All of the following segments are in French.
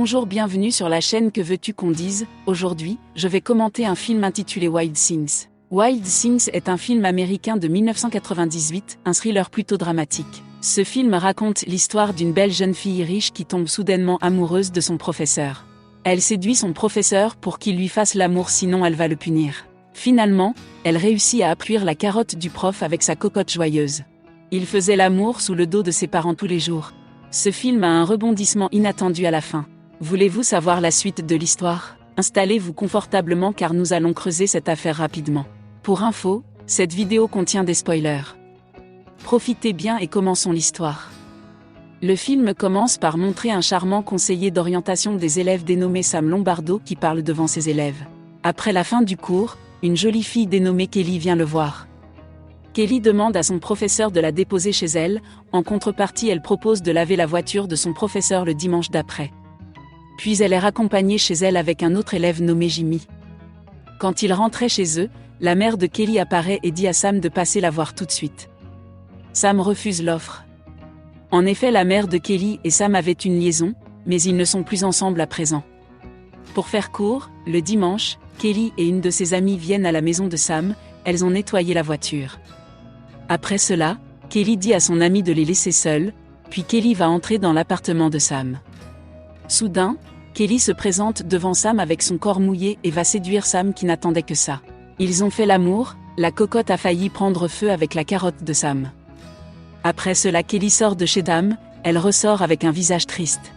Bonjour, bienvenue sur la chaîne Que veux-tu qu'on dise. Aujourd'hui, je vais commenter un film intitulé Wild Things. Wild Things est un film américain de 1998, un thriller plutôt dramatique. Ce film raconte l'histoire d'une belle jeune fille riche qui tombe soudainement amoureuse de son professeur. Elle séduit son professeur pour qu'il lui fasse l'amour, sinon elle va le punir. Finalement, elle réussit à appuyer la carotte du prof avec sa cocotte joyeuse. Il faisait l'amour sous le dos de ses parents tous les jours. Ce film a un rebondissement inattendu à la fin. Voulez-vous savoir la suite de l'histoire? Installez-vous confortablement car nous allons creuser cette affaire rapidement. Pour info, cette vidéo contient des spoilers. Profitez bien et commençons l'histoire. Le film commence par montrer un charmant conseiller d'orientation des élèves dénommé Sam Lombardo qui parle devant ses élèves. Après la fin du cours, une jolie fille dénommée Kelly vient le voir. Kelly demande à son professeur de la déposer chez elle, en contrepartie elle propose de laver la voiture de son professeur le dimanche d'après. Puis elle est raccompagnée chez elle avec un autre élève nommé Jimmy. Quand ils rentraient chez eux, la mère de Kelly apparaît et dit à Sam de passer la voir tout de suite. Sam refuse l'offre. En effet, la mère de Kelly et Sam avaient une liaison, mais ils ne sont plus ensemble à présent. Pour faire court, le dimanche, Kelly et une de ses amies viennent à la maison de Sam, elles ont nettoyé la voiture. Après cela, Kelly dit à son amie de les laisser seuls, puis Kelly va entrer dans l'appartement de Sam. Soudain, Kelly se présente devant Sam avec son corps mouillé et va séduire Sam qui n'attendait que ça. Ils ont fait l'amour, la cocotte a failli prendre feu avec la carotte de Sam. Après cela, Kelly sort de chez Sam, elle ressort avec un visage triste.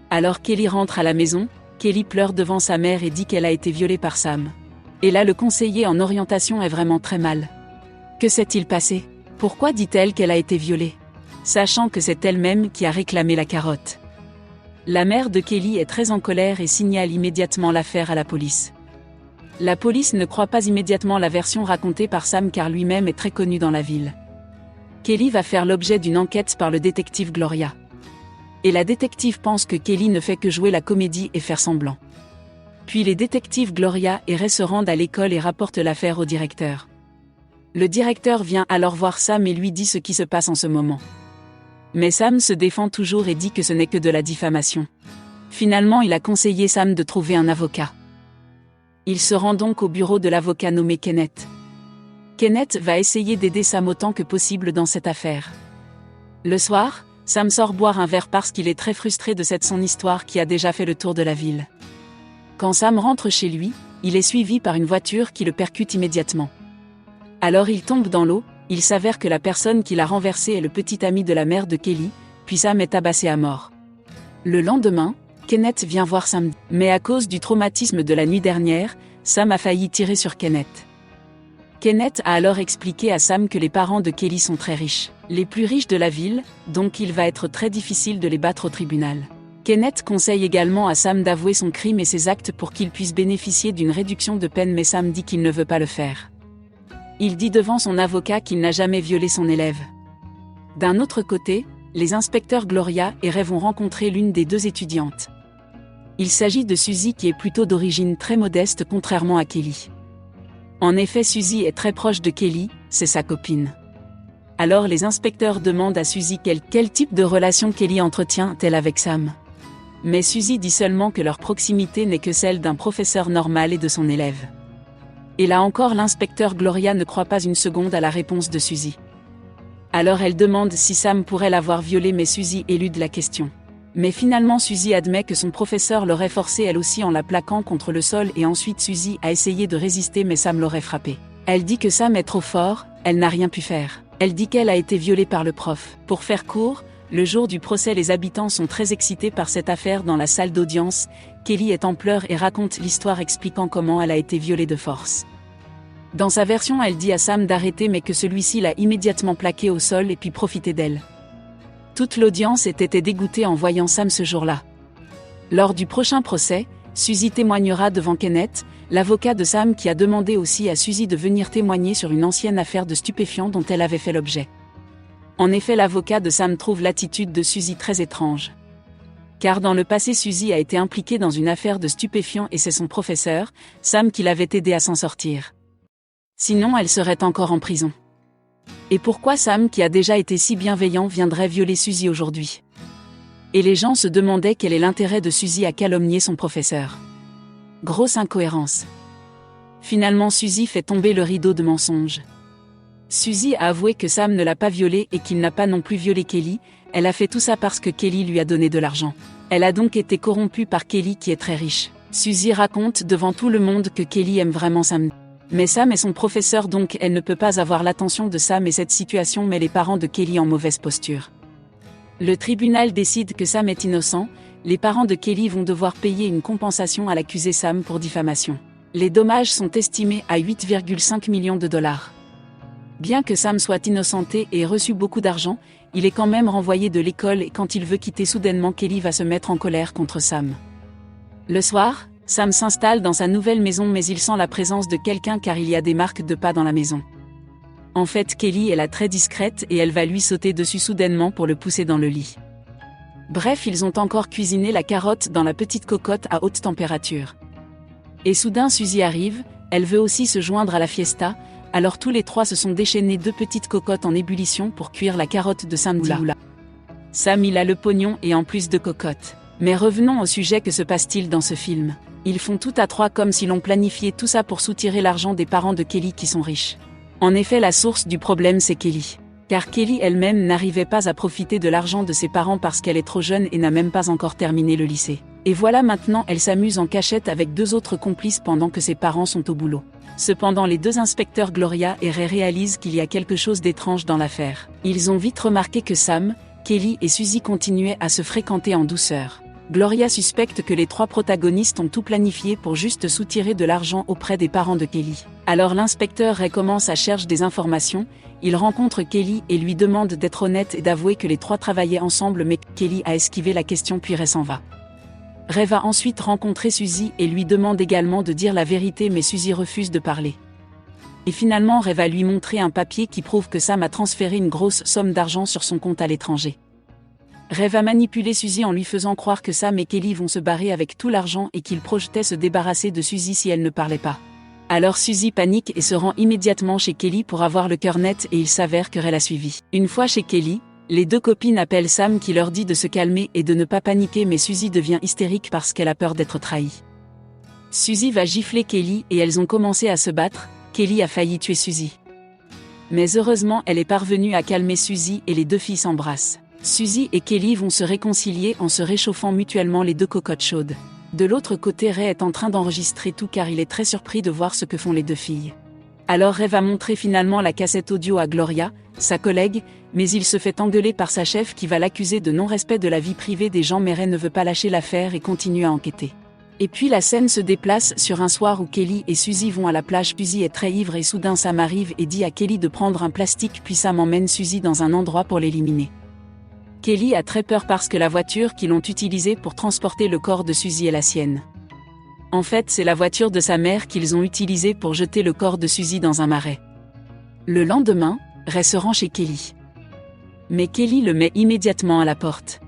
Alors Kelly rentre à la maison, Kelly pleure devant sa mère et dit qu'elle a été violée par Sam. Et là le conseiller en orientation est vraiment très mal. Que s'est-il passé? Pourquoi dit-elle qu'elle a été violée? Sachant que c'est elle-même qui a réclamé la carotte. La mère de Kelly est très en colère et signale immédiatement l'affaire à la police. La police ne croit pas immédiatement la version racontée par Sam car lui-même est très connu dans la ville. Kelly va faire l'objet d'une enquête par le détective Gloria. Et la détective pense que Kelly ne fait que jouer la comédie et faire semblant. Puis les détectives Gloria et Ray se rendent à l'école et rapportent l'affaire au directeur. Le directeur vient alors voir Sam et lui dit ce qui se passe en ce moment. Mais Sam se défend toujours et dit que ce n'est que de la diffamation. Finalement, il a conseillé Sam de trouver un avocat. Il se rend donc au bureau de l'avocat nommé Kenneth. Kenneth va essayer d'aider Sam autant que possible dans cette affaire. Le soir, Sam sort boire un verre parce qu'il est très frustré de son histoire qui a déjà fait le tour de la ville. Quand Sam rentre chez lui, il est suivi par une voiture qui le percute immédiatement. Alors il tombe dans l'eau, il s'avère que la personne qui l'a renversé est le petit ami de la mère de Kelly, puis Sam est tabassé à mort. Le lendemain, Kenneth vient voir Sam, mais à cause du traumatisme de la nuit dernière, Sam a failli tirer sur Kenneth. Kenneth a alors expliqué à Sam que les parents de Kelly sont très riches, les plus riches de la ville, donc il va être très difficile de les battre au tribunal. Kenneth conseille également à Sam d'avouer son crime et ses actes pour qu'il puisse bénéficier d'une réduction de peine, mais Sam dit qu'il ne veut pas le faire. Il dit devant son avocat qu'il n'a jamais violé son élève. D'un autre côté, les inspecteurs Gloria et Ray vont rencontrer l'une des deux étudiantes. Il s'agit de Suzy qui est plutôt d'origine très modeste contrairement à Kelly. En effet, Suzy est très proche de Kelly, c'est sa copine. Alors les inspecteurs demandent à Suzy quel type de relation Kelly entretient-elle avec Sam. Mais Suzy dit seulement que leur proximité n'est que celle d'un professeur normal et de son élève. Et là encore l'inspecteur Gloria ne croit pas une seconde à la réponse de Suzy. Alors elle demande si Sam pourrait l'avoir violée, mais Suzy élude la question. Mais finalement Suzy admet que son professeur l'aurait forcée elle aussi en la plaquant contre le sol, et ensuite Suzy a essayé de résister mais Sam l'aurait frappée. Elle dit que Sam est trop fort, elle n'a rien pu faire. Elle dit qu'elle a été violée par le prof. Pour faire court, le jour du procès les habitants sont très excités par cette affaire dans la salle d'audience. Kelly est en pleurs et raconte l'histoire expliquant comment elle a été violée de force. Dans sa version, elle dit à Sam d'arrêter mais que celui-ci l'a immédiatement plaquée au sol et puis profité d'elle. Toute l'audience était dégoûtée en voyant Sam ce jour-là. Lors du prochain procès, Suzy témoignera devant Kenneth, l'avocat de Sam qui a demandé aussi à Suzy de venir témoigner sur une ancienne affaire de stupéfiants dont elle avait fait l'objet. En effet, l'avocat de Sam trouve l'attitude de Suzy très étrange. Car dans le passé Suzy a été impliquée dans une affaire de stupéfiants et c'est son professeur, Sam, qui l'avait aidé à s'en sortir. Sinon elle serait encore en prison. Et pourquoi Sam, qui a déjà été si bienveillant, viendrait violer Suzy aujourd'hui? Et les gens se demandaient quel est l'intérêt de Suzy à calomnier son professeur. Grosse incohérence. Finalement Suzy fait tomber le rideau de mensonges. Suzy a avoué que Sam ne l'a pas violée et qu'il n'a pas non plus violé Kelly, elle a fait tout ça parce que Kelly lui a donné de l'argent. Elle a donc été corrompue par Kelly qui est très riche. Suzy raconte devant tout le monde que Kelly aime vraiment Sam. Mais Sam est son professeur donc elle ne peut pas avoir l'attention de Sam et cette situation met les parents de Kelly en mauvaise posture. Le tribunal décide que Sam est innocent, les parents de Kelly vont devoir payer une compensation à l'accusé Sam pour diffamation. Les dommages sont estimés à 8,5 millions de dollars. Bien que Sam soit innocenté et ait reçu beaucoup d'argent, il est quand même renvoyé de l'école et quand il veut quitter soudainement Kelly va se mettre en colère contre Sam. Le soir, Sam s'installe dans sa nouvelle maison mais il sent la présence de quelqu'un car il y a des marques de pas dans la maison. En fait Kelly est là très discrète et elle va lui sauter dessus soudainement pour le pousser dans le lit. Bref ils ont encore cuisiné la carotte dans la petite cocotte à haute température. Et soudain Suzy arrive, elle veut aussi se joindre à la fiesta, alors tous les trois se sont déchaînés 2 petites cocottes en ébullition pour cuire la carotte de Sam Dioula. Sam il a le pognon et en plus de cocottes. Mais revenons au sujet, que se passe-t-il dans ce film? Ils font tout à 3 comme si l'on planifiait tout ça pour soutirer l'argent des parents de Kelly qui sont riches. En effet la source du problème c'est Kelly. Car Kelly elle-même n'arrivait pas à profiter de l'argent de ses parents parce qu'elle est trop jeune et n'a même pas encore terminé le lycée. Et voilà maintenant elle s'amuse en cachette avec 2 autres complices pendant que ses parents sont au boulot. Cependant les 2 inspecteurs Gloria et Ray réalisent qu'il y a quelque chose d'étrange dans l'affaire. Ils ont vite remarqué que Sam, Kelly et Suzy continuaient à se fréquenter en douceur. Gloria suspecte que les 3 protagonistes ont tout planifié pour juste soutirer de l'argent auprès des parents de Kelly. Alors l'inspecteur Ray commence à chercher des informations, il rencontre Kelly et lui demande d'être honnête et d'avouer que les 3 travaillaient ensemble mais Kelly a esquivé la question puis Ray s'en va. Ray va ensuite rencontrer Suzy et lui demande également de dire la vérité mais Suzy refuse de parler. Et finalement Ray va lui montrer un papier qui prouve que Sam a transféré une grosse somme d'argent sur son compte à l'étranger. Ray va manipuler Suzy en lui faisant croire que Sam et Kelly vont se barrer avec tout l'argent et qu'ils projetaient se débarrasser de Suzy si elle ne parlait pas. Alors Suzy panique et se rend immédiatement chez Kelly pour avoir le cœur net et il s'avère que Ray l'a suivi. Une fois chez Kelly, les 2 copines appellent Sam qui leur dit de se calmer et de ne pas paniquer mais Suzy devient hystérique parce qu'elle a peur d'être trahie. Suzy va gifler Kelly et elles ont commencé à se battre, Kelly a failli tuer Suzy. Mais heureusement elle est parvenue à calmer Suzy et les 2 filles s'embrassent. Suzy et Kelly vont se réconcilier en se réchauffant mutuellement les 2 cocottes chaudes. De l'autre côté Ray est en train d'enregistrer tout car il est très surpris de voir ce que font les 2 filles. Alors Ray va montrer finalement la cassette audio à Gloria, sa collègue, mais il se fait engueuler par sa chef qui va l'accuser de non-respect de la vie privée des gens mais Ray ne veut pas lâcher l'affaire et continue à enquêter. Et puis la scène se déplace sur un soir où Kelly et Suzy vont à la plage. Suzy est très ivre et soudain Sam arrive et dit à Kelly de prendre un plastique puis Sam emmène Suzy dans un endroit pour l'éliminer. Kelly a très peur parce que la voiture qu'ils ont utilisée pour transporter le corps de Suzy est la sienne. En fait c'est la voiture de sa mère qu'ils ont utilisée pour jeter le corps de Suzy dans un marais. Le lendemain, Ray se rend chez Kelly. Mais Kelly le met immédiatement à la porte.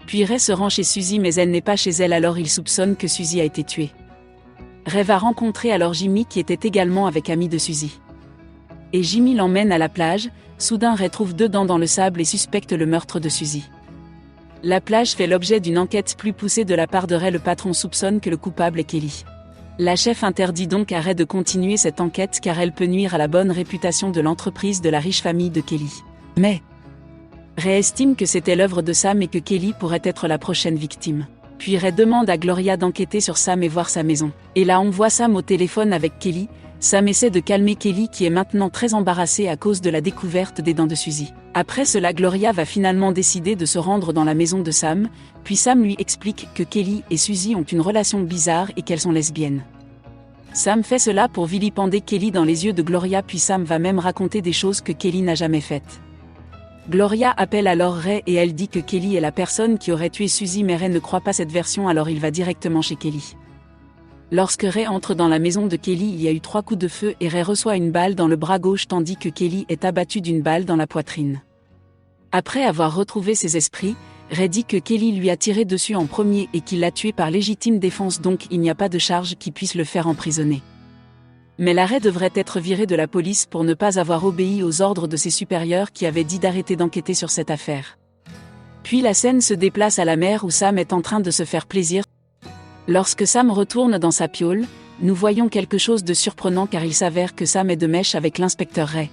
Puis Ray se rend chez Suzy mais elle n'est pas chez elle alors il soupçonne que Suzy a été tuée. Ray va rencontrer alors Jimmy qui était également avec ami de Suzy. Et Jimmy l'emmène à la plage, soudain Ray trouve 2 dents dans le sable et suspecte le meurtre de Suzy. La plage fait l'objet d'une enquête plus poussée de la part de Ray, le patron soupçonne que le coupable est Kelly. La chef interdit donc à Ray de continuer cette enquête car elle peut nuire à la bonne réputation de l'entreprise de la riche famille de Kelly. Mais Ray estime que c'était l'œuvre de Sam et que Kelly pourrait être la prochaine victime. Puis Ray demande à Gloria d'enquêter sur Sam et voir sa maison. Et là on voit Sam au téléphone avec Kelly. Sam essaie de calmer Kelly qui est maintenant très embarrassée à cause de la découverte des dents de Suzy. Après cela Gloria va finalement décider de se rendre dans la maison de Sam, puis Sam lui explique que Kelly et Suzy ont une relation bizarre et qu'elles sont lesbiennes. Sam fait cela pour vilipender Kelly dans les yeux de Gloria puis Sam va même raconter des choses que Kelly n'a jamais faites. Gloria appelle alors Ray et elle dit que Kelly est la personne qui aurait tué Suzy mais Ray ne croit pas cette version alors il va directement chez Kelly. Lorsque Ray entre dans la maison de Kelly il y a eu 3 coups de feu et Ray reçoit une balle dans le bras gauche tandis que Kelly est abattue d'une balle dans la poitrine. Après avoir retrouvé ses esprits, Ray dit que Kelly lui a tiré dessus en premier et qu'il l'a tué par légitime défense donc il n'y a pas de charge qui puisse le faire emprisonner. Mais Ray devrait être viré de la police pour ne pas avoir obéi aux ordres de ses supérieurs qui avaient dit d'arrêter d'enquêter sur cette affaire. Puis la scène se déplace à la mer où Sam est en train de se faire plaisir. Lorsque Sam retourne dans sa piole, nous voyons quelque chose de surprenant car il s'avère que Sam est de mèche avec l'inspecteur Ray.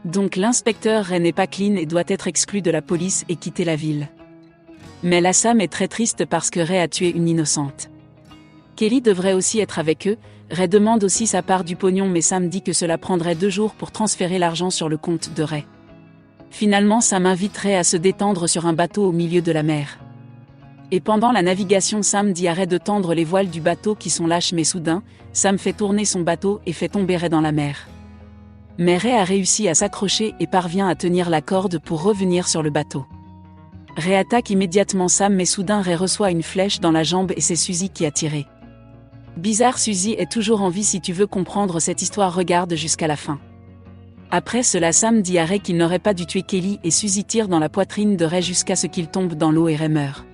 Donc l'inspecteur Ray n'est pas clean et doit être exclu de la police et quitter la ville. Mais là Sam est très triste parce que Ray a tué une innocente. Kelly devrait aussi être avec eux. Ray demande aussi sa part du pognon mais Sam dit que cela prendrait 2 jours pour transférer l'argent sur le compte de Ray. Finalement Sam invite Ray à se détendre sur un bateau au milieu de la mer. Et pendant la navigation Sam dit à Ray de tendre les voiles du bateau qui sont lâches mais soudain, Sam fait tourner son bateau et fait tomber Ray dans la mer. Mais Ray a réussi à s'accrocher et parvient à tenir la corde pour revenir sur le bateau. Ray attaque immédiatement Sam mais soudain Ray reçoit une flèche dans la jambe et c'est Suzy qui a tiré. Bizarre, Suzy est toujours en vie. Si tu veux comprendre cette histoire, regarde jusqu'à la fin. Après cela Sam dit à Ray qu'il n'aurait pas dû tuer Kelly et Suzy tire dans la poitrine de Ray jusqu'à ce qu'il tombe dans l'eau et Ray meurt.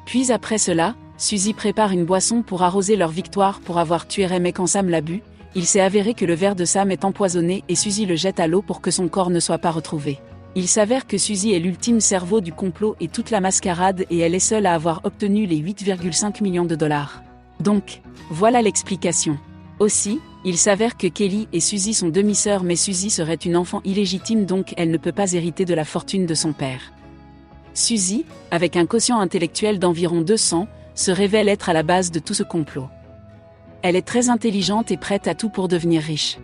Puis après cela, Suzy prépare une boisson pour arroser leur victoire pour avoir tué Ray mais quand Sam l'a bu, il s'est avéré que le verre de Sam est empoisonné et Suzy le jette à l'eau pour que son corps ne soit pas retrouvé. Il s'avère que Suzy est l'ultime cerveau du complot et toute la mascarade et elle est seule à avoir obtenu les 8,5 millions de dollars. Donc, voilà l'explication. Aussi, il s'avère que Kelly et Suzy sont demi-sœurs mais Suzy serait une enfant illégitime donc elle ne peut pas hériter de la fortune de son père. Suzy, avec un quotient intellectuel d'environ 200, se révèle être à la base de tout ce complot. Elle est très intelligente et prête à tout pour devenir riche.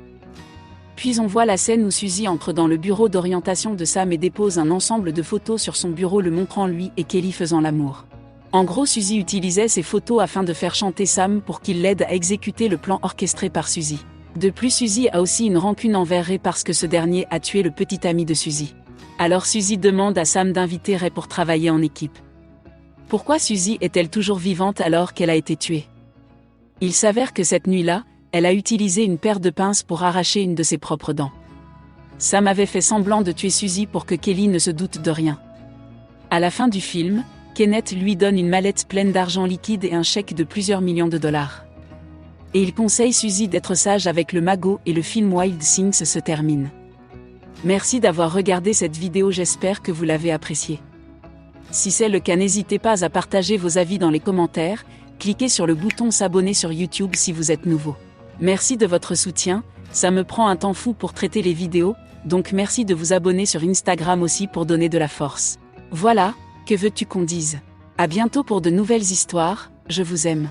Puis on voit la scène où Suzy entre dans le bureau d'orientation de Sam et dépose un ensemble de photos sur son bureau le montrant lui et Kelly faisant l'amour. En gros Suzy utilisait ces photos afin de faire chanter Sam pour qu'il l'aide à exécuter le plan orchestré par Suzy. De plus Suzy a aussi une rancune envers Ray parce que ce dernier a tué le petit ami de Suzy. Alors Suzy demande à Sam d'inviter Ray pour travailler en équipe. Pourquoi Suzy est-elle toujours vivante alors qu'elle a été tuée? Il s'avère que cette nuit-là, elle a utilisé une paire de pinces pour arracher une de ses propres dents. Sam avait fait semblant de tuer Suzy pour que Kelly ne se doute de rien. À la fin du film, Kenneth lui donne une mallette pleine d'argent liquide et un chèque de plusieurs millions de dollars. Et il conseille Suzy d'être sage avec le magot et le film Wild Things se termine. Merci d'avoir regardé cette vidéo, j'espère que vous l'avez appréciée. Si c'est le cas, n'hésitez pas à partager vos avis dans les commentaires, cliquez sur le bouton s'abonner sur YouTube si vous êtes nouveau. Merci de votre soutien, ça me prend un temps fou pour traiter les vidéos, donc merci de vous abonner sur Instagram aussi pour donner de la force. Voilà, que veux-tu qu'on dise? À bientôt pour de nouvelles histoires, je vous aime.